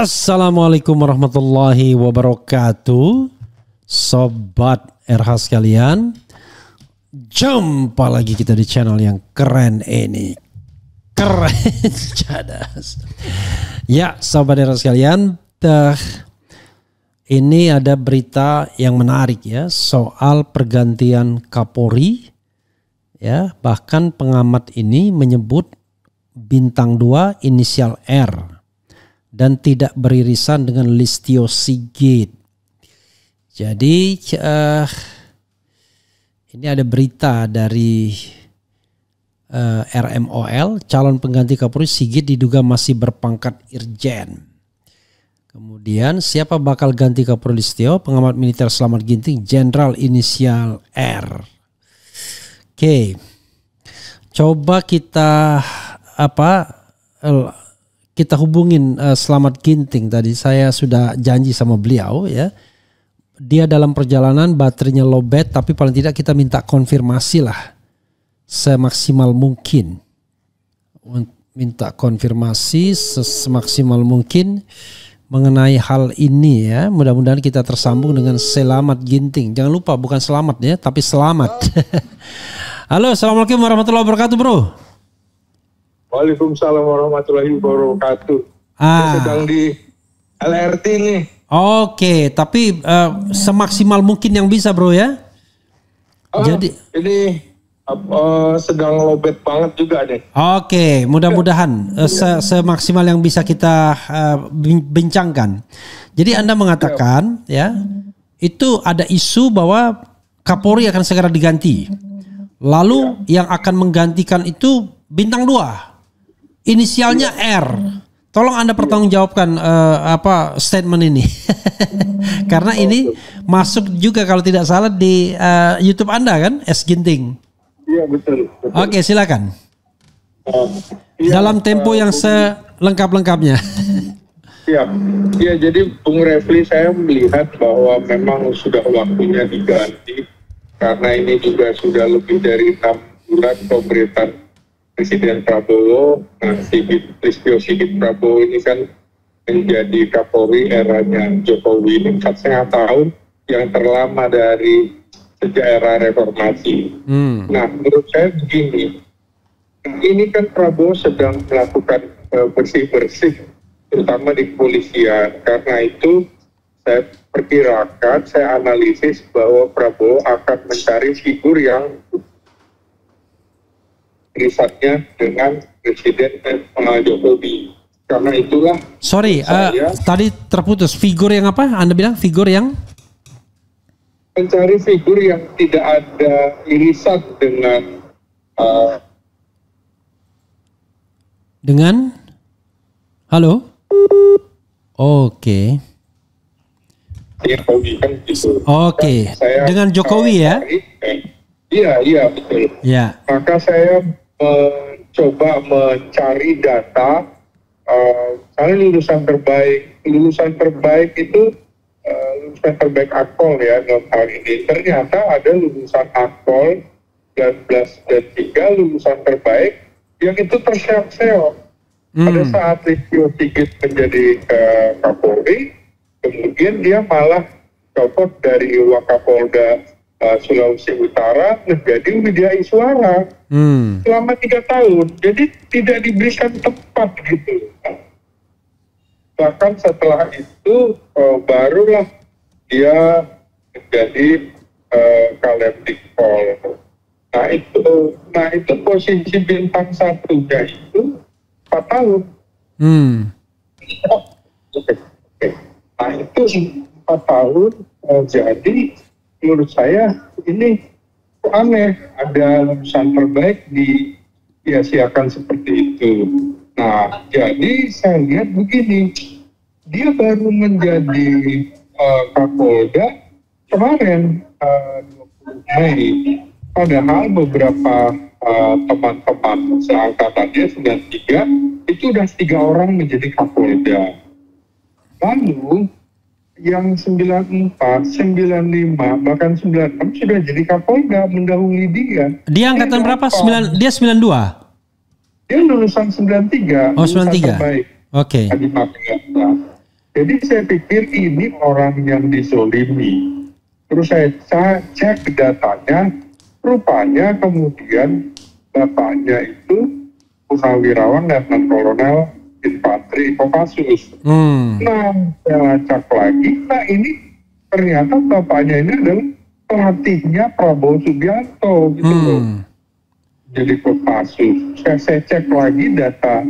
Assalamualaikum warahmatullahi wabarakatuh. Sobat RH sekalian, jumpa lagi kita di channel yang keren ini. Keren cadas. Ya, sobat RH sekalian, ini ada berita yang menarik ya soal pergantian Kapolri. Ya, bahkan pengamat ini menyebut bintang 2 inisial R dan tidak beririsan dengan Listio Sigit. Jadi ini ada berita dari RMOL, calon pengganti Kapolri Sigit diduga masih berpangkat Irjen. Kemudian siapa bakal ganti Kapolri Listio? Pengamat militer Slamet Ginting, Jenderal inisial R. Oke, coba kita kita hubungin Slamet Ginting. Tadi saya sudah janji sama beliau ya. Dia dalam perjalanan, baterainya lowbat, tapi paling tidak kita minta konfirmasi lah semaksimal mungkin. Minta konfirmasi semaksimal mungkin mengenai hal ini ya. Mudah-mudahan kita tersambung dengan Slamet Ginting. Jangan lupa bukan selamat ya, tapi selamat. Halo, assalamualaikum warahmatullahi wabarakatuh, bro. Waalaikumsalam warahmatullahi wabarakatuh. Saya sedang di LRT nih. Oke, tapi semaksimal mungkin yang bisa, bro ya. Jadi ini sedang lowbat banget juga deh. Oke, mudah-mudahan semaksimal yang bisa kita bincangkan. Jadi Anda mengatakan ya, itu ada isu bahwa Kapolri akan segera diganti. Lalu yang akan menggantikan itu bintang 2. Inisialnya R. Tolong Anda pertanggungjawabkan statement ini. Karena ini masuk juga kalau tidak salah di YouTube Anda kan, S Ginting. Iya, betul. Oke, silakan. Dalam tempo yang selengkap-lengkapnya. Iya, jadi Bung Refli, saya melihat bahwa memang sudah waktunya diganti. Karena ini juga sudah lebih dari 6 bulan pemerintahan Presiden Prabowo. Nah, Listio Sigit Prabowo ini kan menjadi Kapolri eranya Jokowi ini 4,5 tahun, yang terlama dari sejak era reformasi. Nah, menurut saya begini, ini kan Prabowo sedang melakukan bersih-bersih, terutama di kepolisian. Karena itu saya perkirakan, saya analisis bahwa Prabowo akan mencari figur yang risetnya dengan Presiden Jokowi. Karena itulah. Sorry, tadi terputus. Figur yang apa? Anda bilang figur yang? Mencari figur yang tidak ada irisan dengan. Halo? Oke. Jokowi kan gitu. Oke. Dengan Jokowi ya? Iya betul. Ya. Maka saya mencoba mencari data karena lulusan terbaik itu lulusan terbaik Akpol ya dalam hal ini. Ternyata ada lulusan Akpol 19 dan 3 lulusan terbaik yang itu terseok-seok. Pada saat Listio Sigit menjadi Kapolri, kemudian dia malah copot dari Wakapolda Sulawesi Utara menjadi Widya Iswara selama 3 tahun. Jadi tidak diberikan tempat gitu. Bahkan setelah itu barulah dia menjadi Kalemdikpol. Nah itu posisi bintang 1-nya itu 4 tahun. Nah itu 4 tahun. Jadi menurut saya ini aneh, ada lulusan terbaik disia-siakan seperti itu. Nah, jadi saya lihat begini, dia baru menjadi Kapolda kemarin 20 Mei, padahal beberapa teman-teman seangkatannya 93 itu udah 3 orang menjadi Kapolda. Lalu yang 94, 95, bahkan 96 sudah jadi Kapolda mendahului dia. Dia angkatan berapa? Dia 92? Dia lulusan 93. Oh, 93. Oke. Jadi saya pikir ini orang yang dizolimi. Terus saya cek datanya, rupanya kemudian bapaknya itu Purnawirawan Letnan Kolonel Infantri Kopassus. Nah, saya lacak lagi, nah ini ternyata bapaknya ini adalah pelatihnya Prabowo Subianto gitu loh. Jadi Kopassus. Saya cek lagi data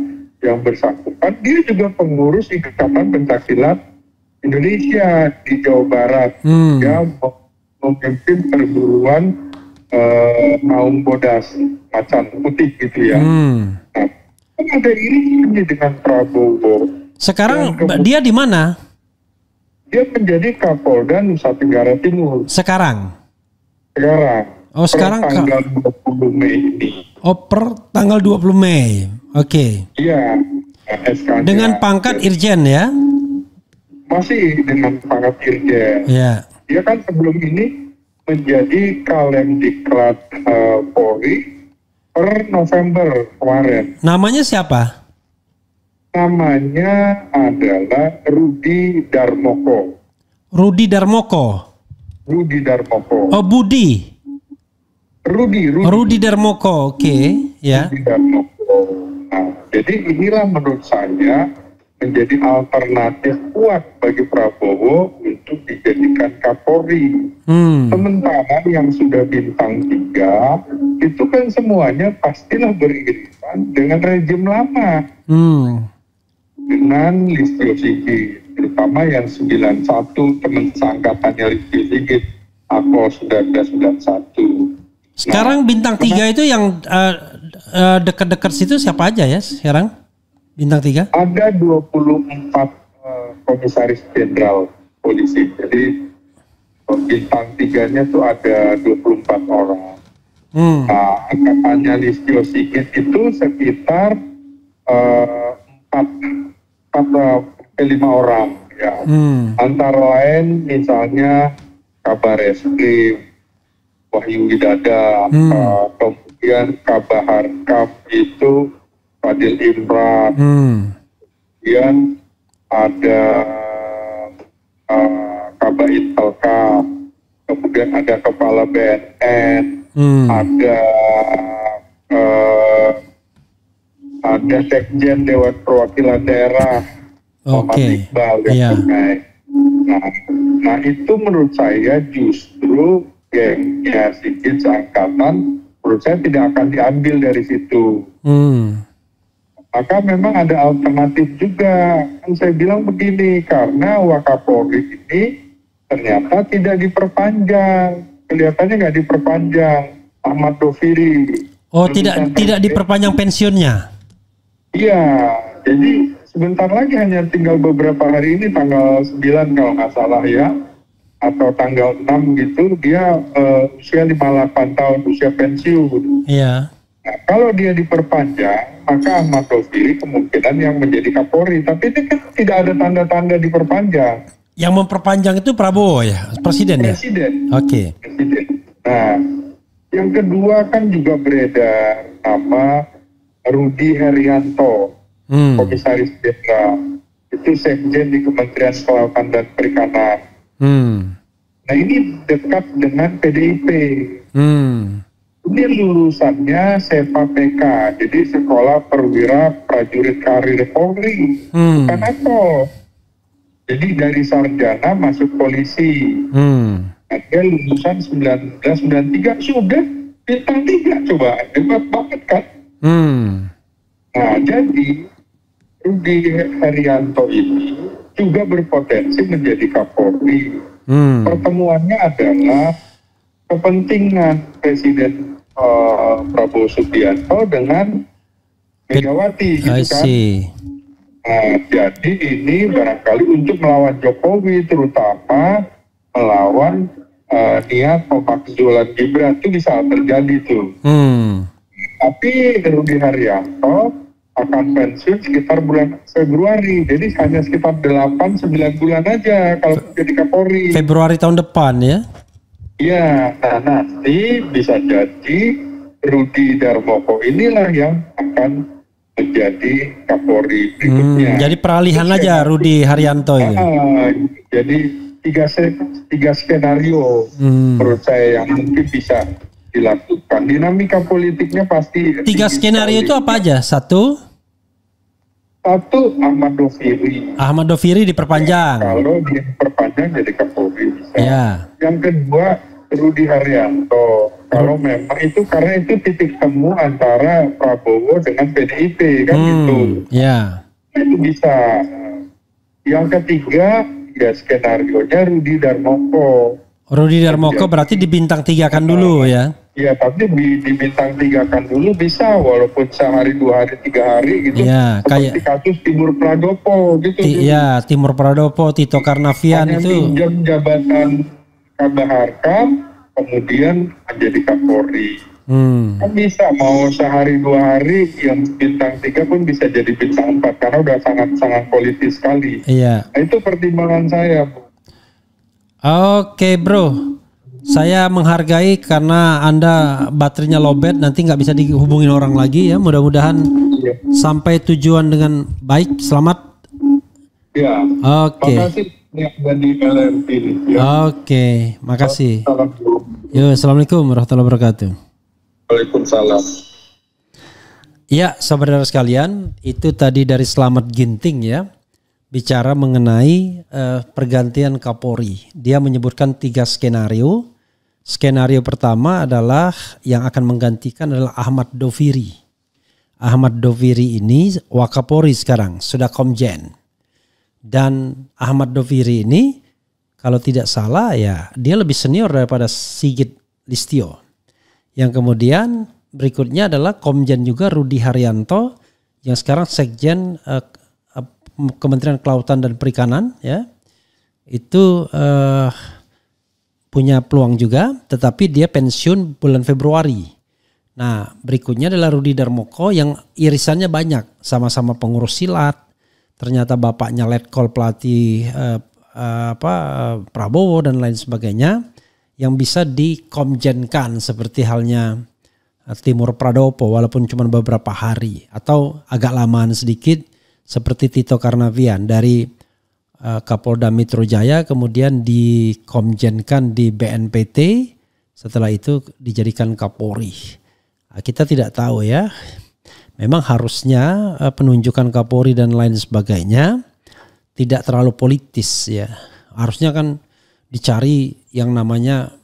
yang bersangkutan, dia juga pengurus Ikatan Pencaksilat Indonesia di Jawa Barat. Dia memimpin perguruan Maung Bodas Macan Putih gitu ya. Nah, kan ada irisannya dengan Prabowo. Sekarang dia di mana? Dia menjadi Kapolda Nusa Tenggara Timur. Sekarang. Oh, sekarang tanggal 20 Mei ini. Oh, per tanggal 20 Mei. Oke. Iya. SK-nya. Dengan pangkat Irjen ya? Masih dengan pangkat Irjen. Iya. Dia kan sebelum ini menjadi Kalemdiklat Polri per November kemarin. Namanya siapa? Namanya adalah Rudi Darmoko. Rudi Darmoko. Rudi Darmoko. Oh, Budi. Rudi Darmoko, oke, ya. Rudi Darmoko. Nah, jadi inilah menurut saya menjadi alternatif kuat bagi Prabowo untuk dijadikan Kapolri. Sementara yang sudah bintang 3 itu kan semuanya pastilah beririsan dengan rejim lama. Dengan Listio Sigit, terutama yang 91 teman seangkatannya Listio Sigit, Akol 1991. Sekarang bintang 3 itu yang dekat-dekat situ siapa aja ya sekarang? Bintang 3? Ada 24 komisaris jenderal polisi. Jadi bintang 3-nya tuh ada 24 orang. Nah, angkatannya Listio Sigit itu sekitar 5 orang ya. Antara lain misalnya Kabar Eskrim, Wahyu Widada, kemudian Kabahar Kap itu Fadil Imran, kemudian ada Kabait Telka, kemudian ada Kepala BNN, ada Sekjen Dewan Perwakilan Daerah, Muhammad Iqbal yang terkait. Nah itu menurut saya justru gengnya Sigit seangkatan menurut saya tidak akan diambil dari situ. Maka memang ada alternatif juga. Kan saya bilang begini, karena Wakapolri ini ternyata tidak diperpanjang. Kelihatannya nggak diperpanjang. Ahmad Doviri. Oh, tidak diperpanjang pensiunnya? Iya, jadi sebentar lagi hanya tinggal beberapa hari ini, tanggal 9 kalau nggak salah ya, atau tanggal 6 gitu, dia usia 58 tahun, usia pensiun. Iya. Nah, kalau dia diperpanjang, maka Ahmad Doviri kemungkinan yang menjadi Kapolri. Tapi ini kan tidak ada tanda-tanda diperpanjang. Yang memperpanjang itu Prabowo ya? Presiden ya? Presiden. Oke. Presiden. Nah, yang kedua kan juga beredar nama Rudi Herianto, komisaris jenderal. Itu sekjen di Kementerian Kelautan dan Perikanan. Nah ini dekat dengan PDIP. Ini lulusannya SEPA PK, jadi Sekolah Perwira Prajurit Karir Polri, bukan Akol. Jadi dari sarjana masuk polisi. Nah, dia lulusan 1993, sudah bintang 3, coba hebat banget kan? Nah jadi Rudi Herianto ini juga berpotensi menjadi Kapolri. Pertemuannya adalah kepentingan Presiden Prabowo Subianto dengan Megawati, gitu kan? Nah, jadi ini barangkali untuk melawan Jokowi, terutama melawan niat pemakzulan Gibran, itu bisa terjadi tuh. Tapi Rudi Haryanto akan pensiun sekitar bulan Februari, jadi hanya sekitar 8-9 bulan aja kalau jadi Kapolri. Februari tahun depan ya? Iya, nah nanti bisa jadi Rudi Darmoko inilah yang akan menjadi Kapolri berikutnya. Jadi peralihan aja Rudi Haryanto itu. Jadi tiga skenario menurut saya yang mungkin bisa dilakukan. Dinamika politiknya pasti. Tiga skenario itu apa aja? Satu Ahmad Doviri. Ahmad Doviri diperpanjang. Kalau dia diperpanjang jadi Kapolri bisa. Ya. Yang kedua Rudi Haryanto. Kalau memang itu karena itu titik temu antara Prabowo dengan PDIP kan gitu. Ya. Itu bisa. Yang ketiga ya skenario-nya Rudi Darmoko. Rudi Darmoko berarti dibintang 3-kan dulu ya. Ya tapi dibintang 3-kan dulu bisa walaupun sehari 2 hari 3 hari gitu. Ya, seperti kasus Timur Pradopo gitu. Iya, Timur Pradopo, Tito Karnavian hanya itu. pinjam jabatan Kabaharkam kemudian menjadi Kapolri. Kan bisa mau sehari 2 hari yang bintang 3 pun bisa jadi bintang 4 karena udah sangat politis sekali. Iya. Nah, itu pertimbangan saya, Bu. Oke bro, saya menghargai karena Anda baterainya lowbat, nanti nggak bisa dihubungin orang lagi ya. Mudah-mudahan sampai tujuan dengan baik, selamat. Ya. Oke. Makasih yang dari LRT ini. Ya. Oke, makasih. Yo, assalamualaikum warahmatullahi wabarakatuh. Waalaikumsalam. Ya, saudara sekalian, itu tadi dari Slamet Ginting ya. Bicara mengenai pergantian Kapolri. Dia menyebutkan 3 skenario. Skenario pertama adalah yang akan menggantikan adalah Ahmad Doviri. Ahmad Doviri ini Wakapolri sekarang, sudah Komjen. Dan Ahmad Doviri ini kalau tidak salah ya dia lebih senior daripada Sigit Listio. Yang kemudian berikutnya adalah Komjen juga Rudi Haryanto yang sekarang Sekjen Kementerian Kelautan dan Perikanan ya, itu punya peluang juga, tetapi dia pensiun bulan Februari. Nah berikutnya adalah Rudi Darmoko yang irisannya banyak, sama-sama pengurus silat, ternyata bapaknya letkol pelatih Prabowo dan lain sebagainya, yang bisa dikomjenkan seperti halnya Timur Pradopo walaupun cuma beberapa hari atau agak lamaan sedikit. Seperti Tito Karnavian dari Kapolda Metro Jaya kemudian dikomjenkan di BNPT, setelah itu dijadikan Kapolri. Kita tidak tahu ya, memang harusnya penunjukan Kapolri dan lain sebagainya tidak terlalu politis ya. Harusnya kan dicari yang namanya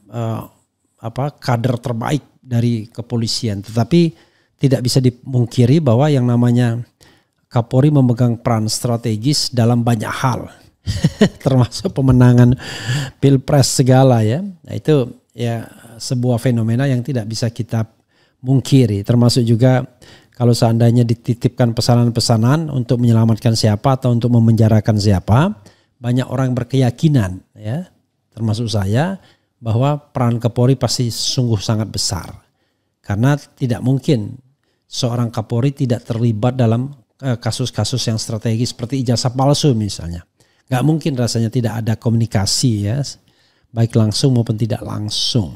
kader terbaik dari kepolisian, tetapi tidak bisa dimungkiri bahwa yang namanya Kapolri memegang peran strategis dalam banyak hal, termasuk pemenangan pilpres segala ya. Nah itu ya sebuah fenomena yang tidak bisa kita mungkiri. Termasuk juga kalau seandainya dititipkan pesanan-pesanan untuk menyelamatkan siapa atau untuk memenjarakan siapa, banyak orang berkeyakinan ya, termasuk saya, bahwa peran Kapolri pasti sungguh sangat besar. Karena tidak mungkin seorang Kapolri tidak terlibat dalam kasus-kasus yang strategis seperti ijazah palsu misalnya. Gak mungkin rasanya tidak ada komunikasi ya, baik langsung maupun tidak langsung.